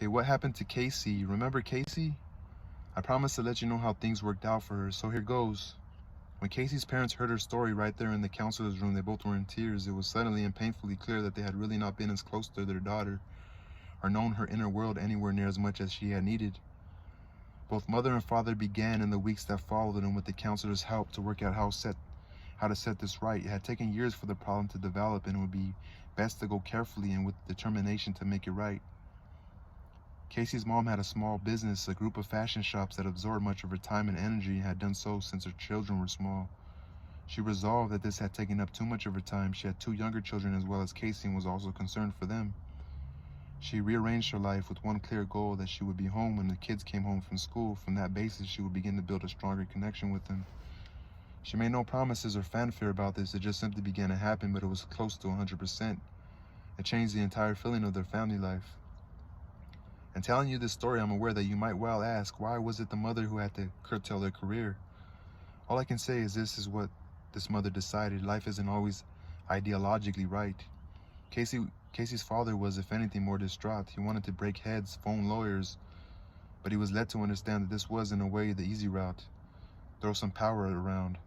Okay, what happened to Kaycee? Remember Kaycee? I promised to let you know how things worked out for her, so here goes. When Kaycee's parents heard her story right there in the counselor's room, they both were in tears. It was suddenly and painfully clear that they had really not been as close to their daughter or known her inner world anywhere near as much as she had needed. Both mother and father began in the weeks that followed, and with the counselor's help, to work out how to set this right. It had taken years for the problem to develop, and it would be best to go carefully and with determination to make it right. Kaycee's mom had a small business, a group of fashion shops that absorbed much of her time and energy, and had done so since her children were small. She resolved that this had taken up too much of her time. She had 2 younger children as well as Kaycee, and was also concerned for them. She rearranged her life with one clear goal, that she would be home when the kids came home from school. From that basis, she would begin to build a stronger connection with them. She made no promises or fanfare about this. It just simply began to happen, but it was close to 100%. It changed the entire feeling of their family life. In telling you this story, I'm aware that you might well ask, why was it the mother who had to curtail their career? All I can say is this is what this mother decided. Life isn't always ideologically right. Kaycee's father was, if anything, more distraught. He wanted to break heads, phone lawyers, but he was led to understand that this was, in a way, the easy route. Throw some power around.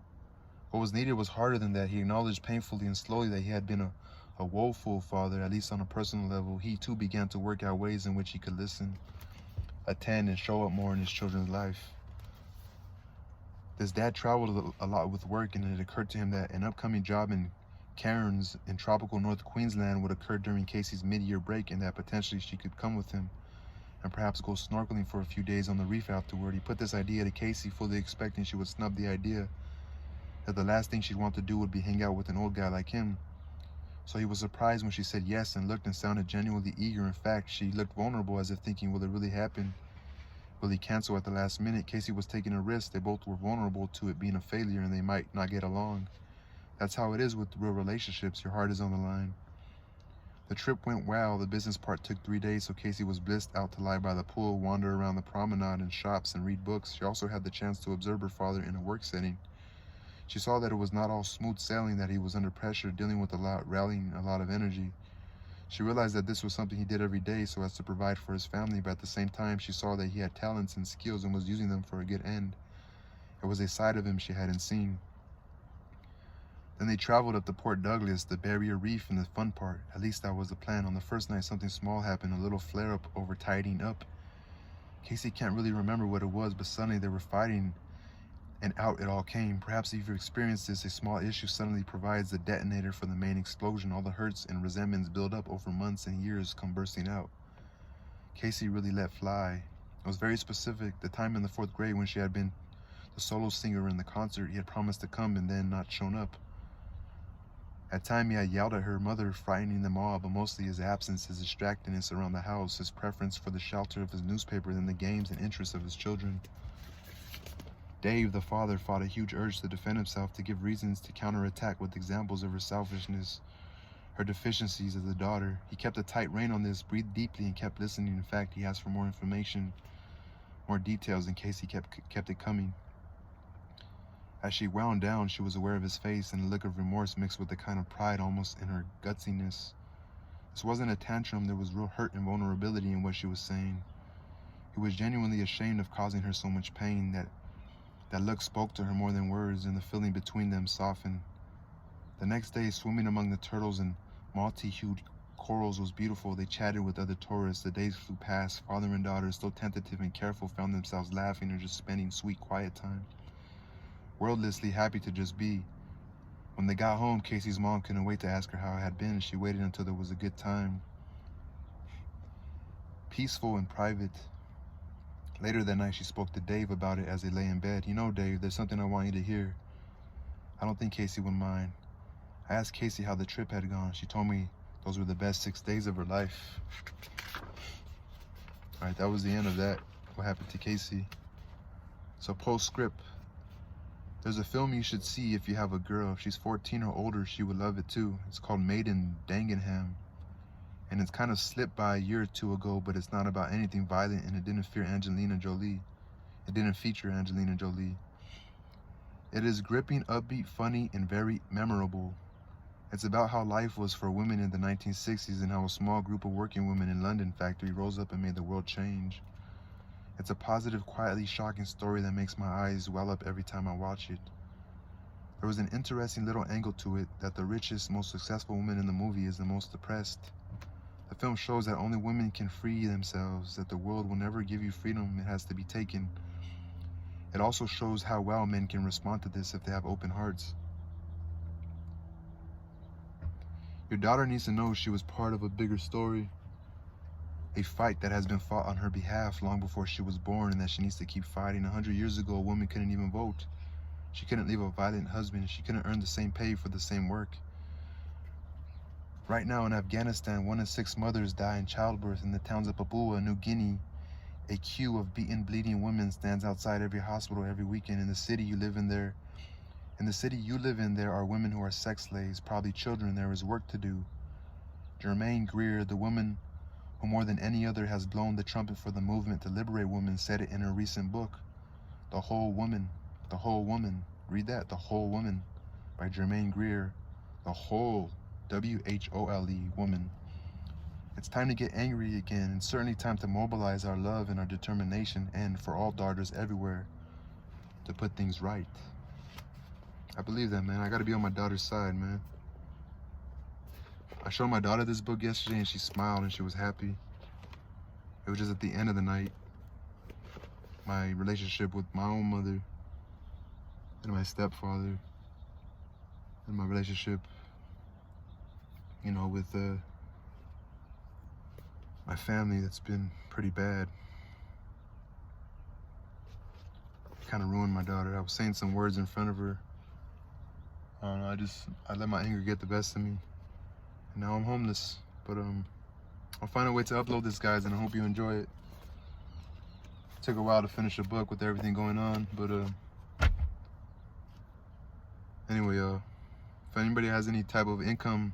What was needed was harder than that. He acknowledged painfully and slowly that he had been a woeful father, at least on a personal level. He too began to work out ways in which he could listen, attend, and show up more in his children's life. This dad traveled a lot with work, and it occurred to him that an upcoming job in Cairns in tropical North Queensland would occur during Kaycee's mid-year break, and that potentially she could come with him and perhaps go snorkeling for a few days on the reef afterward. He put this idea to Kaycee, fully expecting she would snub the idea, that the last thing she'd want to do would be hang out with an old guy like him. So he was surprised when she said yes and looked and sounded genuinely eager. In fact, she looked vulnerable, as if thinking, will it really happen? Will he cancel at the last minute? Kaycee was taking a risk. They both were vulnerable to it being a failure, and they might not get along. That's how it is with real relationships. Your heart is on the line. The trip went well. The business part took 3 days, so Kaycee was blissed out to lie by the pool, wander around the promenade and shops, and read books. She also had the chance to observe her father in a work setting. She saw that it was not all smooth sailing, that he was under pressure, dealing with a lot, rallying a lot of energy. She realized that this was something he did every day so as to provide for his family, but at the same time, she saw that he had talents and skills and was using them for a good end. It was a side of him she hadn't seen. Then they traveled up to Port Douglas, the barrier reef, and the fun part. At least that was the plan. On the first night, something small happened, a little flare-up over tidying up. Kaycee can't really remember what it was, but suddenly they were fighting, and out it all came. Perhaps if you've experienced this, a small issue suddenly provides the detonator for the main explosion. All the hurts and resentments build up over months and years come bursting out. Kaycee really let fly. It was very specific. The time in the 4th grade when she had been the solo singer in the concert. He had promised to come and then not shown up. At times he had yelled at her mother, frightening them all, but mostly his absence, his distractedness around the house, his preference for the shelter of his newspaper than the games and interests of his children. Dave, the father, fought a huge urge to defend himself, to give reasons to counterattack with examples of her selfishness, her deficiencies as a daughter. He kept a tight rein on this, breathed deeply, and kept listening. In fact, he asked for more information, more details, in case he kept it coming. As she wound down, she was aware of his face, and a look of remorse mixed with a kind of pride almost in her gutsiness. This wasn't a tantrum. There was real hurt and vulnerability in what she was saying. He was genuinely ashamed of causing her so much pain. That look spoke to her more than words, and the feeling between them softened. The next day, swimming among the turtles and multi-hued corals was beautiful. They chatted with other tourists. The days flew past. Father and daughter, still tentative and careful, found themselves laughing or just spending sweet, quiet time, wordlessly happy to just be. When they got home, Kaycee's mom couldn't wait to ask her how it had been. She waited until there was a good time, peaceful and private. Later that night, she spoke to Dave about it as they lay in bed. You know, Dave, there's something I want you to hear. I don't think Kaycee would mind. I asked Kaycee how the trip had gone. She told me those were the best 6 days of her life. All right, that was the end of that. What happened to Kaycee? So postscript. There's a film you should see if you have a girl. If she's 14 or older, she would love it too. It's called Made in Dangenham. And it's kind of slipped by a year or 2 ago, but it's not about anything violent, and it didn't feature Angelina Jolie. It is gripping, upbeat, funny, and very memorable. It's about how life was for women in the 1960s and how a small group of working women in London factory rose up and made the world change. It's a positive, quietly shocking story that makes my eyes well up every time I watch it. There was an interesting little angle to it that the richest, most successful woman in the movie is the most depressed. The film shows that only women can free themselves, that the world will never give you freedom, it has to be taken. It also shows how well men can respond to this if they have open hearts. Your daughter needs to know she was part of a bigger story, a fight that has been fought on her behalf long before she was born, and that she needs to keep fighting. 100 years ago, a woman couldn't even vote. She couldn't leave a violent husband. She couldn't earn the same pay for the same work. Right now in Afghanistan, 1 in 6 mothers die in childbirth. In the towns of Papua New Guinea, a queue of beaten, bleeding women stands outside every hospital every weekend. In the city you live in, there are women who are sex slaves, probably children. There is work to do. Germaine Greer, the woman who more than any other has blown the trumpet for the movement to liberate women, said it in her recent book, The Whole Woman. The Whole Woman. Read that, The Whole Woman, by Germaine Greer. The whole, W-H-O-L-E, woman. It's time to get angry again, and certainly time to mobilize our love and our determination, and for all daughters everywhere, to put things right. I believe that, man. I gotta be on my daughter's side, man. I showed my daughter this book yesterday and she smiled and she was happy. It was just at the end of the night, my relationship with my own mother and my stepfather, and my relationship, with my family, that's been pretty bad. Kind of ruined my daughter. I was saying some words in front of her. I don't know, I let my anger get the best of me. And now I'm homeless. But I'll find a way to upload this, guys, and I hope you enjoy it. It took a while to finish a book with everything going on, but anyway, if anybody has any type of income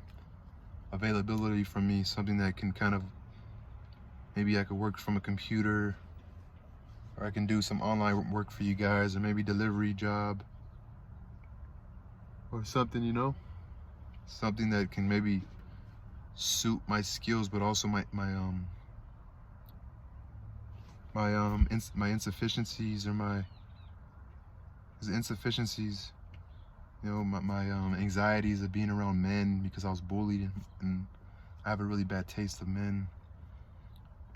availability from me, something that can kind of, maybe I could work from a computer, or I can do some online work for you guys, or maybe delivery job, or something, something that can maybe suit my skills, but also my insufficiencies, or my anxieties of being around men because I was bullied, and I have a really bad taste of men,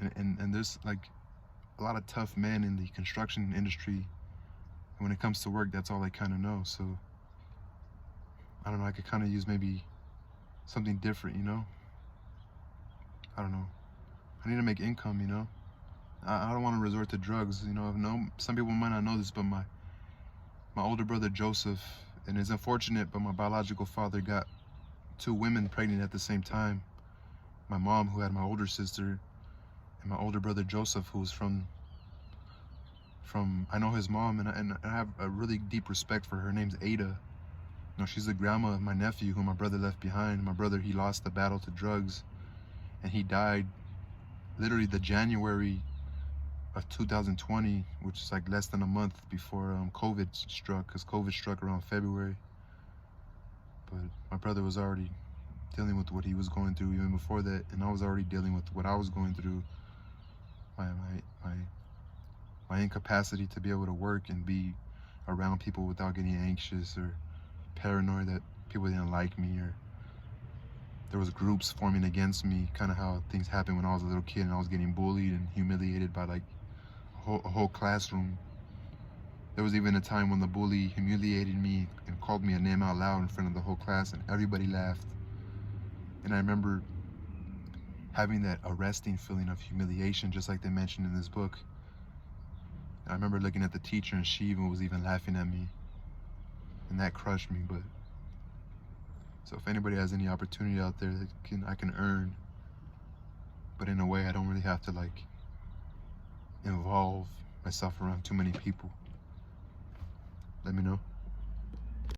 and there's like a lot of tough men in the construction industry, and when it comes to work, that's all I kind of know. So I don't know, I could kind of use maybe something different, I don't know. I need to make income, I don't want to resort to drugs, some people might not know this, but my older brother Joseph, and it's unfortunate, but my biological father got 2 women pregnant at the same time. My mom, who had my older sister, and my older brother Joseph, who's from I know his mom, and I have a really deep respect for her. Her name's Ada. She's the grandma of my nephew, who my brother left behind. My brother, he lost the battle to drugs, and he died literally the January of 2020, which is like less than a month before COVID struck, because COVID struck around February. But my brother was already dealing with what he was going through even before that, and I was already dealing with what I was going through. My incapacity to be able to work and be around people without getting anxious or paranoid that people didn't like me, or there was groups forming against me, kind of how things happened when I was a little kid and I was getting bullied and humiliated by like a whole classroom. There was even a time when the bully humiliated me and called me a name out loud in front of the whole class, and everybody laughed. And I remember having that arresting feeling of humiliation, just like they mentioned in this book. I remember looking at the teacher, and she was even laughing at me, and that crushed me. But so if anybody has any opportunity out there that I can earn, but in a way I don't really have to like involve myself around too many people, let me know.